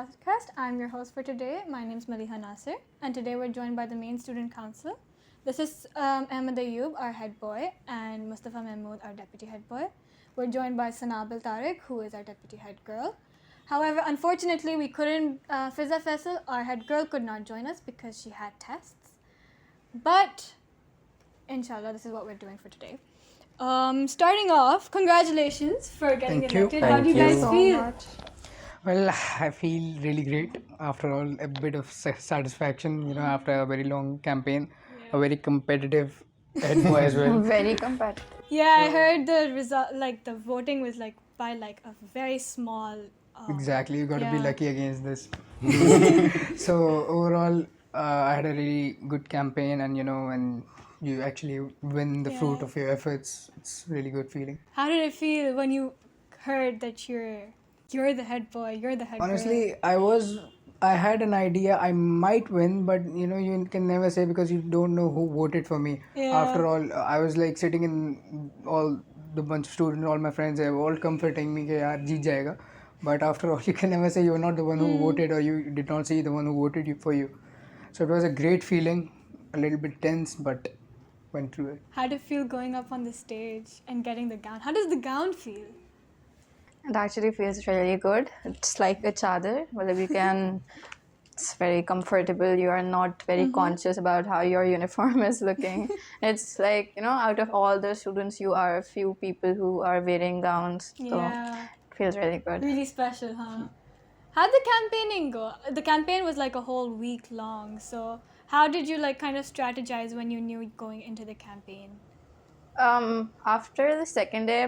podcast. I'm your host for today. My name is Maliha Nasir, and today we're joined by the main student council. This is Ahmed Ayub, our head boy, and Mustafa Mahmood, our deputy head boy. We're joined by Sanabil Tariq, who is our deputy head girl. However, unfortunately, we couldn't, Fiza Faisal, our head girl, could not join us because she had tests. But, inshallah, this is what we're doing for today. Starting off, congratulations for getting Thank you. elected. How do you guys feel? Well, I feel really great. After all, a bit of satisfaction, after a very long campaign, a very competitive head boy as well. Very competitive. Yeah, I heard the result, like the voting was like by like a very small. Exactly, you got to be Yeah. lucky against this. So overall, I had a really good campaign, and when you actually win the fruit Yeah. of your efforts, it's really good feeling. How did it feel when you heard that you're the head boy, you're the head girl? Honestly, I had an idea I might win, but you can never say because you don't know who voted for me. Yeah. After all, I was like sitting in all the bunch of students, all my friends, they were all comforting me, "Yaar, jeet jayega." But after all, you can never say you're not the one who voted, or you did not see the one who voted for you. So it was a great feeling, a little bit tense, but went through it. How did it feel going up on the stage and getting the gown? How does the gown feel? It actually feels really good. It's like a chadar. Well, you can. It's very comfortable. You are not very conscious about how your uniform is looking. It's like out of all the students, you are a few people who are wearing gowns. So Yeah. it feels really good. Really special, huh? How'd the campaigning go? The campaign was like a whole week long. So how did you like kind of strategize when you knew going into the campaign? After the second day,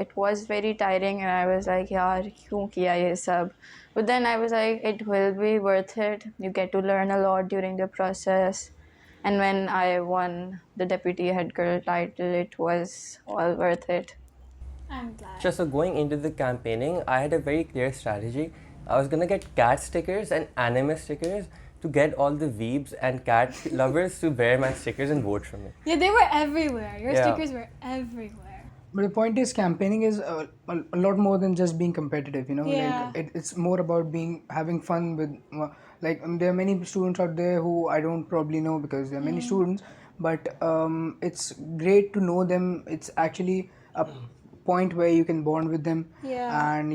it was very tiring, and I was like, "Yaar, kyun kiya ye sab?" But then I was like, "It will be worth it. You get to learn a lot during the process." And when I won the deputy head girl title, it was all worth it. I'm glad. So going into the campaigning, I had a very clear strategy. I was gonna get cat stickers and anime stickers to get all the weebs and cat lovers to wear my stickers and vote for me. Yeah, they were everywhere. Your Yeah. stickers were everywhere. But the point is, campaigning is a lot more than just being competitive. Yeah. Like it's more about having fun with. There are many students out there who I don't probably know because there are many students, but it's great to know them. It's actually a point where you can bond with them. Yeah. And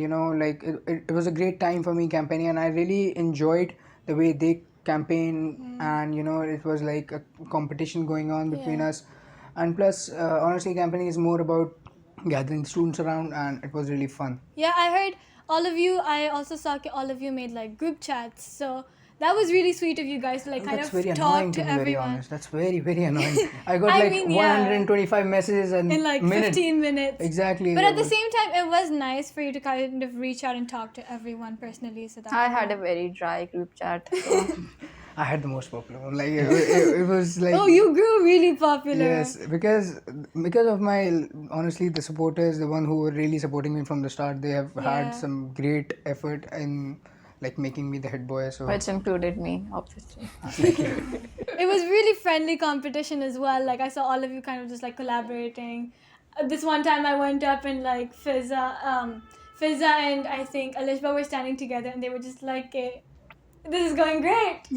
it was a great time for me campaigning, and I really enjoyed the way they campaign, and it was like a competition going on between Yeah. us. And plus, honestly, campaigning is more about gathering students around, and it was really fun. Yeah, I heard all of you. I also saw all of you made like group chats. So that was really sweet of you guys to like kind That's of very talk annoying, to to be very everyone honest. That's very, very annoying. I got I like mean, yeah. 125 messages in like minute. 15 minutes. Exactly. But at the same time, it was nice for you to kind of reach out and talk to everyone personally. So that I had a very dry group chat. So I had the most popular one. Like it was like. Oh, you grew really popular. Yes, because of my, honestly, the supporters, the one who were really supporting me from the start, they have Yeah. had some great effort in like making me the head boy. So which included me, obviously. It was really friendly competition as well. Like I saw all of you kind of just like collaborating. This one time I went up and like Fiza and I think Alishba were standing together and they were just like, "This is going great."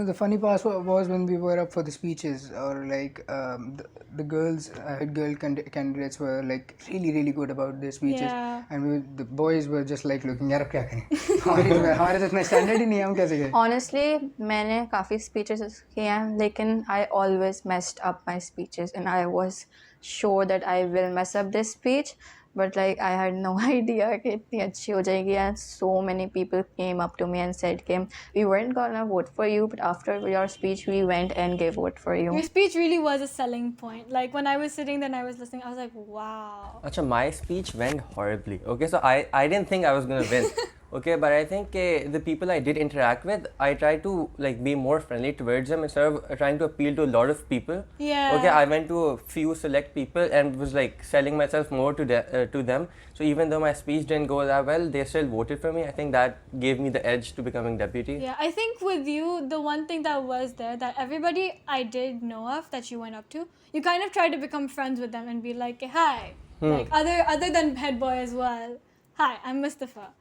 the funny part was when we were up for the speeches, or like the girls, head girl candidates were like really, really good about their speeches, Yeah. and the boys were just like looking, यार अब क्या करें? हमारे तो इतना standard ही नहीं है, हम कैसे करें? Honestly, मैंने काफ़ी speeches किए हैं, लेकिन I always messed up my speeches, and I was sure that I will mess up this speech, but like I had no idea कि इतनी अच्छी हो जाएगी. And so many people came up to me and said कि we weren't gonna vote for you, but after your speech we went and gave vote for you. Your speech really was a selling point. Like when I was sitting there and I was listening, I was like, wow. Acha, my speech went horribly. Okay, so I didn't think I was gonna win. Okay, but I think the people I did interact with, I tried to like be more friendly towards them instead of trying to appeal to a lot of people. Yeah. Okay, I went to a few select people and was like selling myself more to them. So even though my speech didn't go that well, they still voted for me. I think that gave me the edge to becoming deputy. Yeah, I think with you, the one thing that was there that everybody I did know of that you went up to, you kind of tried to become friends with them and be like, "Hi," like other than head boy as well. "Hi, I'm Mustafa."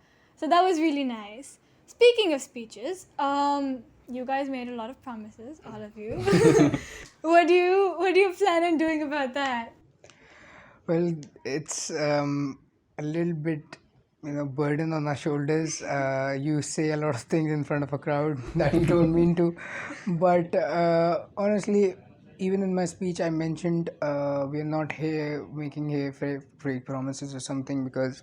So that was really nice. Speaking of speeches, you guys made a lot of promises, all of you. What do you plan on doing about that? Well, it's a little bit, burden on our shoulders. You say a lot of things in front of a crowd that you don't mean to. But honestly, even in my speech, I mentioned we're not here making here fake promises or something, because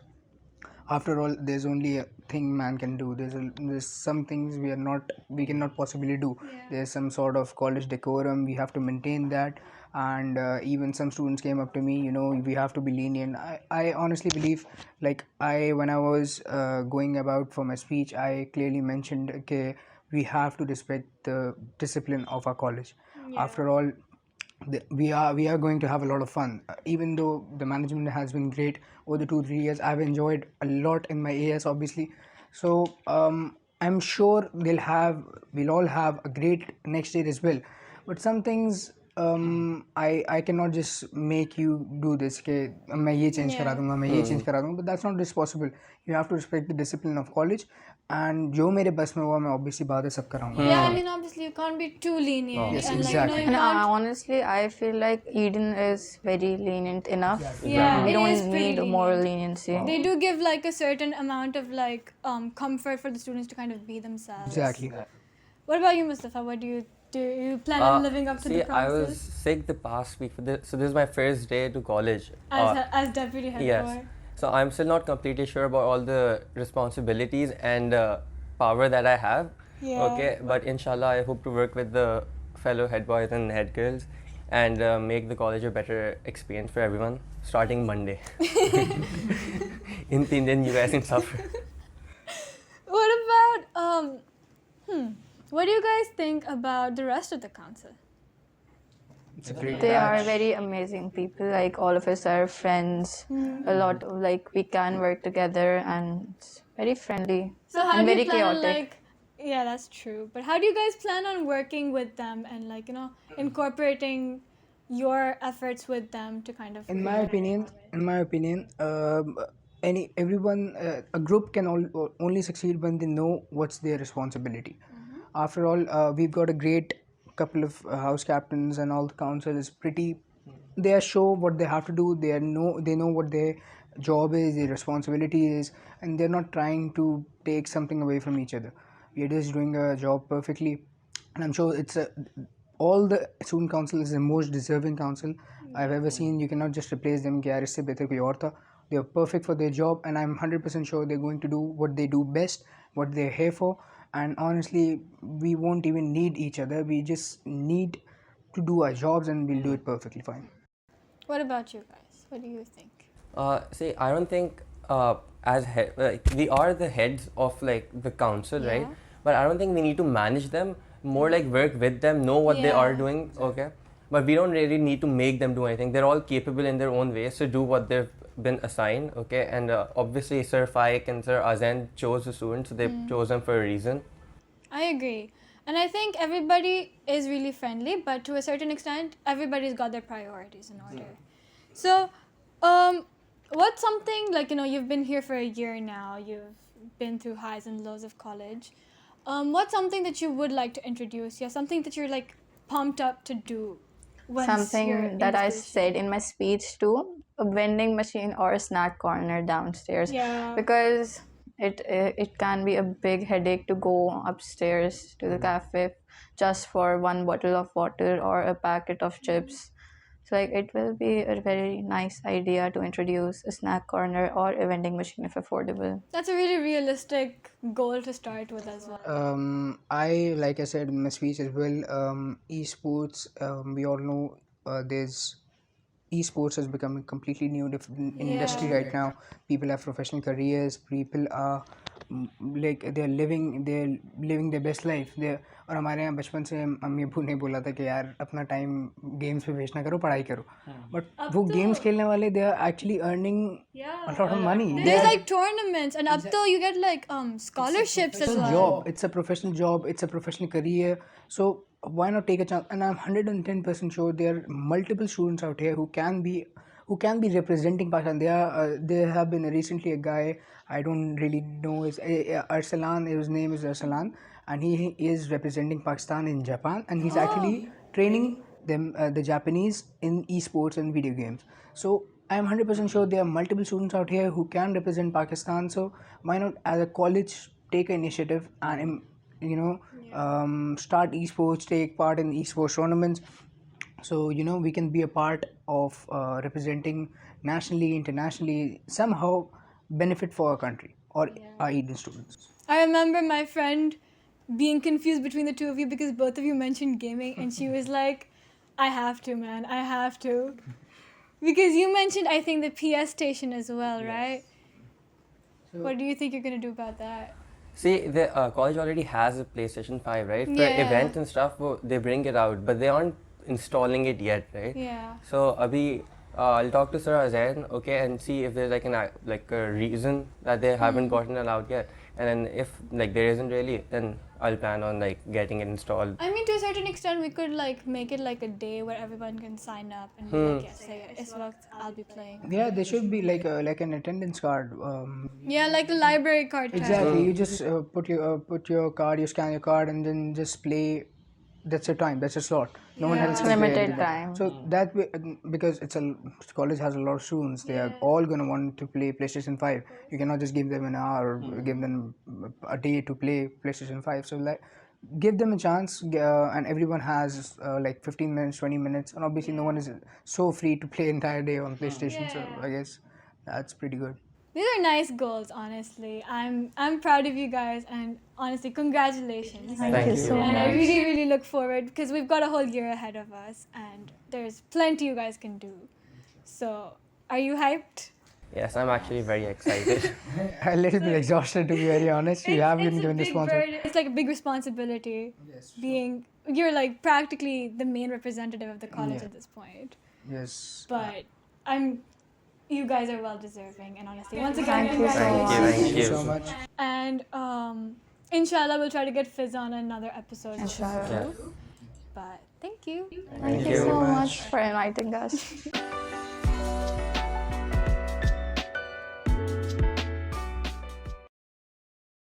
after all, there's only a thing man can do. There's some things we cannot possibly do. There's some sort of college decorum, we have to maintain that. And even some students came up to me, we have to be lenient. I honestly believe, like, when I was going about for my speech, I clearly mentioned, okay, we have to respect the discipline of our college. After all, we are going to have a lot of fun. Even though the management has been great over the 2-3 years, I've enjoyed a lot in my AS, obviously. So I'm sure we'll all have a great next year as well. But some things, I cannot just make you do this, कि मैं ये change करा दूंगा, मैं ये change करा दूंगा, but that's not just possible. You have to respect the discipline of college, and जो मेरे बस में हुआ मैं obviously बात है सब कराऊंगा. Yeah, I mean, obviously you can't be too lenient. Yes, and exactly. you And can't. honestly, I feel like Eden is very lenient enough. Yeah, We it is don't pretty need more lenient. leniency. They do give like a certain amount of like comfort for the students to kind of be themselves. Exactly. What about you, Mustafa? What do you plan on living up to See, the promises? I was sick the past week, so this is my first day to college. As deputy head Yes. boy. So I'm still not completely sure about all the responsibilities and power that I have. Yeah. Okay, but inshallah, I hope to work with the fellow head boys and head girls and make the college a better experience for everyone starting Monday. In 3 दिन you guys can suffer. What about what do you guys think about the rest of the council? It's a great They are batch. very amazing people. Like all of us are friends. A lot of like we can work together and it's very friendly So how and do very you plan on chaotic. like? Yeah, that's true. But how do you guys plan on working with them and like incorporating your efforts with them to kind of? In my opinion, a group can only succeed when they know what's their responsibility. After all, we've got a great couple of house captains, and all the council is pretty. They are sure what they have to do. They know what their job is, their responsibility is, and they're not trying to take something away from each other. We are just doing a job perfectly, and I'm sure all the student council is the most deserving council I've ever seen. You cannot just replace them. कि यार इससे बेहतर कोई और था. They are perfect for their job, and I'm 100% sure they're going to do what they do best, what they're here for. And honestly, we won't even need each other. We just need to do our jobs, and we'll do it perfectly fine. What about you guys? What do you think? See, I don't think we are the heads of like the council, right? Yeah. But I don't think we need to manage them. More like work with them, know what they are Yeah. doing, okay? But we don't really need to make them do anything. They're all capable in their own ways to do what they've been assigned, okay? And obviously, Sir Faik and Sir Azan chose the students, so they chose them for a reason. I agree. And I think everybody is really friendly, but to a certain extent, everybody's got their priorities in order. So, what's something like, you've been here for a year now, you've been through highs and lows of college. What's something that you would like to introduce? Yeah, something that you're like pumped up to do. Once you're Something in that this I position. said in my speech too, a vending machine or a snack corner downstairs. Yeah. Because it can be a big headache to go upstairs to the cafe just for one bottle of water or a packet of chips. So like it will be a very nice idea to introduce a snack corner or a vending machine if affordable. That's a really realistic goal to start with as well. Like I said in my speech as well, esports, we all know there's esports has become a completely new different industry Yeah. right now. People have professional careers. People are like they're living their best life. और हमारे यहाँ बचपन से mummy अब्बू ने बोला था कि यार अपना टाइम गेम्स पे वेस्ट ना करो, पढ़ाई करो. बट वो गेम्स खेलने वाले they are actually earning a lot of money. There's like tournaments, and up till you get like scholarships as well. Job. It's a professional job. It's a professional career. So why not take a chance? And I'm 110% sure there are multiple students out here who who can be representing Pakistan. There have been recently a guy, I don't really know Arsalan. His name is Arsalan, and he is representing Pakistan in Japan, and he's actually training them the Japanese in esports and video games. So I'm 100% sure there are multiple students out here who can represent Pakistan. So why not, as a college, take an initiative and start esports, take part in esports tournaments. So we can be a part of representing nationally, internationally, somehow benefit for our country or our Indian students. I remember my friend being confused between the two of you because both of you mentioned gaming, and she was like, I have to, man, I have to. Because you mentioned, I think, the PS station as well, right? So, What do you think you're going to do about that? See, the college already has a PlayStation 5, right? For Yeah. events and stuff, they bring it out, but they aren't installing it yet, right? Yeah. So, Abhi, I'll talk to Sir Azain, okay, and see if there's like a reason that they haven't gotten it out yet. And then if like there isn't really, then I'll plan on like getting it installed. I mean, to a certain extent, we could like make it like a day where everyone can sign up and be like, yes, it's what I'll be playing. yeah, there should be like an attendance card. Yeah, like a library card type. Exactly. You just put your card, you scan your card, and then just play. That's your time. That's your slot. No one else can play Limited after that. time. So that way, because college has a lot of students, they are all gonna want to play PlayStation 5. You cannot just give them an hour or give them a day to play PlayStation 5. So like, give them a chance, and everyone has like 15 minutes, 20 minutes, and obviously no one is so free to play entire day on PlayStation. So I guess that's pretty good. These are nice goals, honestly. I'm proud of you guys, and honestly, congratulations. Thank you so And I much. really, really look forward because we've got a whole year ahead of us, and there's plenty you guys can do. So, are you hyped? Yes, I'm actually very excited. A little bit exhausted, to be very honest. You have been It's a given big responsibility. burden. It's like a big responsibility. You're like practically the main representative of the college at this point. Yes. But you guys are well deserving, and honestly, once again, Thank you so congratulations. Thank you. So much. And inshallah, we'll try to get Fizz on another episode. Inshallah. Yeah. But thank you. Thank you so much for inviting us.